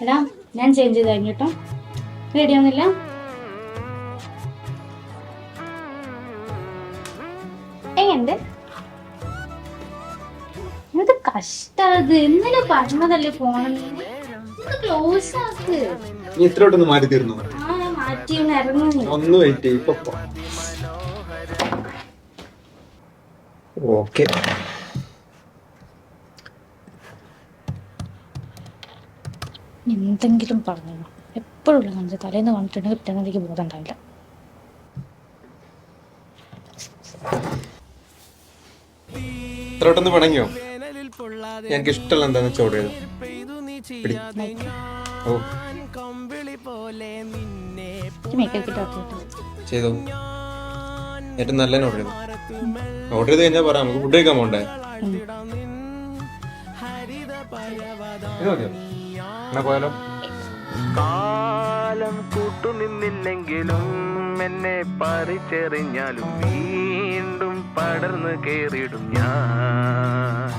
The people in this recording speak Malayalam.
എടാ ഞാൻ ചേഞ്ച് ചെയ്ത് കഴിഞ്ഞു കേട്ടോ. റെഡി ആവുന്നില്ല? എങ്ങനെയുണ്ട്? എന്ത് കഷ്ടത്, ഇന്നലെ പറഞ്ഞതല്ലേ ഫോണെന്ന്. ക്ലോസ് ആക്ക്. നീ ഇത്രയോട്ടൊന്ന് മാറ്റി തീർന്നു. ആ ഞാൻ മാറ്റി ഇറങ്ങുന്നു. ഒന്ന് വെയിറ്റ് ഇപ്പൊ ഓക്കെ. എന്തെങ്കിലും പറഞ്ഞു എപ്പോഴും കാണിച്ച തലേന്ന് കണ്ടിട്ടുണ്ടെങ്കിൽ പിറ്റേന്നെനിക്ക് ബോധം ഉണ്ടാവില്ല. ഇത്രയോട്ടൊന്ന് പിണങ്ങിയോ? ഞങ്ങൾക്ക് ഇഷ്ടമല്ല എന്താന്ന് വെച്ചാൽ ഓർഡർ ചെയ്തു. ഓ മേക്കപ്പ് ചെയ്തു. ഏറ്റവും നല്ല ഓർഡർ ചെയ്തു. ഓർഡർ ചെയ്ത് കഴിഞ്ഞാൽ പറയാം, നമുക്ക് ഫുഡ് കഴിക്കാൻ പോണ്ടേ? എന്നാ പോയാലോ? കാലം കൂട്ടുനിന്നില്ലെങ്കിലും എന്നെ പറിച്ചെറിഞ്ഞാലും വീണ്ടും പടർന്നു കേറിടും ഞാൻ.